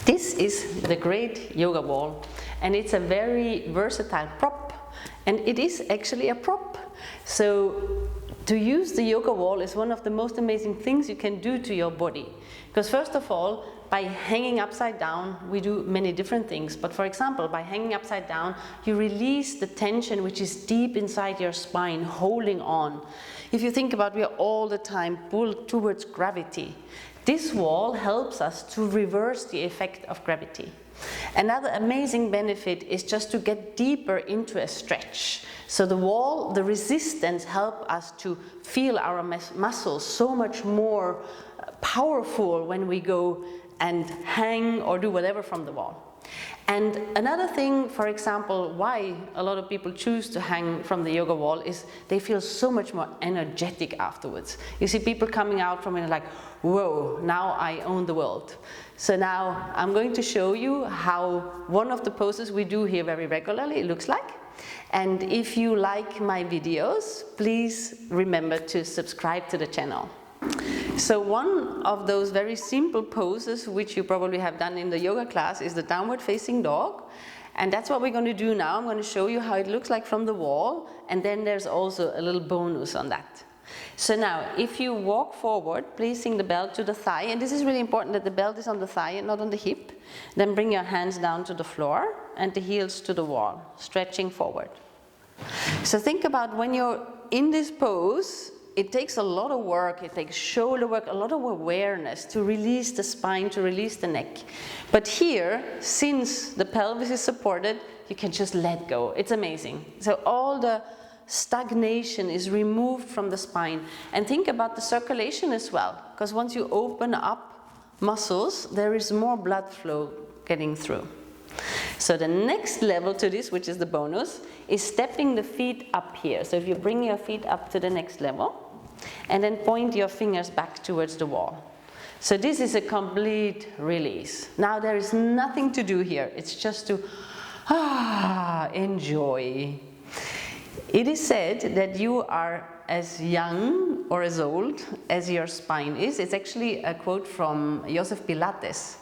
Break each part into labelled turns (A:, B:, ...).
A: This is the great yoga ball, and it's a very versatile prop, and it is actually a prop. So to use the yoga wall is one of the most amazing things you can do to your body. Because first of all, by hanging upside down, we do many different things. But for example, by hanging upside down, you release the tension which is deep inside your spine, holding on. If you think about, we are all the time pulled towards gravity. This wall helps us to reverse the effect of gravity. Another amazing benefit is just to get deeper into a stretch. So the wall, the resistance help us to feel our muscles so much more powerful when we go and hang or do whatever from the wall. And another thing, for example, why a lot of people choose to hang from the yoga wall is they feel so much more energetic afterwards. You see people coming out from it like, whoa, now I own the world. So now I'm going to show you how one of the poses we do here very regularly looks like. And if you like my videos, please remember to subscribe to the channel. So one of those very simple poses which you probably have done in the yoga class is the downward facing dog, and that's what we're going to do now. I'm going to show you how it looks like from the wall, and then there's also a little bonus on that. So now if you walk forward, placing the belt to the thigh, and this is really important that the belt is on the thigh and not on the hip, then bring your hands down to the floor and the heels to the wall, stretching forward. So think about when you're in this pose, it takes a lot of work, it takes shoulder work, a lot of awareness to release the spine, to release the neck. But here, since the pelvis is supported, you can just let go. It's amazing. So all the stagnation is removed from the spine. And think about the circulation as well, because once you open up muscles, there is more blood flow getting through. So the next level to this, which is the bonus, is stepping the feet up here. So if you bring your feet up to the next level, and then point your fingers back towards the wall. So this is a complete release. Now there is nothing to do here. It's just to enjoy. It is said that you are as young or as old as your spine is. It's actually a quote from Joseph Pilates.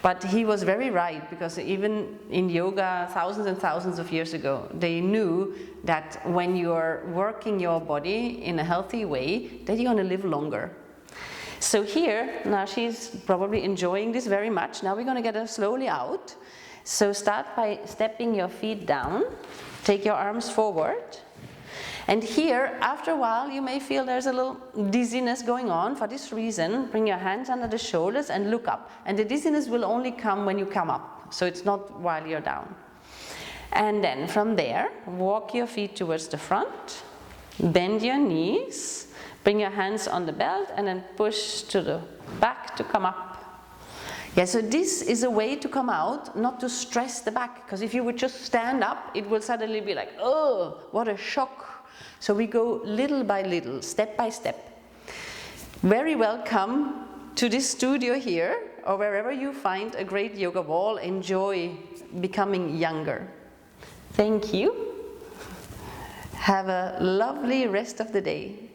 A: But he was very right, because even in yoga thousands and thousands of years ago, they knew that when you're working your body in a healthy way, that you're going to live longer. So here, now she's probably enjoying this very much. Now we're going to get her slowly out. So start by stepping your feet down, take your arms forward. And here, after a while, you may feel there's a little dizziness going on. For this reason, bring your hands under the shoulders and look up. And the dizziness will only come when you come up, so it's not while you're down. And then from there, walk your feet towards the front, bend your knees, bring your hands on the belt, and then push to the back to come up. Yeah, so this is a way to come out, not to stress the back, because if you would just stand up, it will suddenly be like, oh, what a shock. So we go little by little, step by step. Very welcome to this studio here, or wherever you find a great yoga wall. Enjoy becoming younger. Thank you. Have a lovely rest of the day.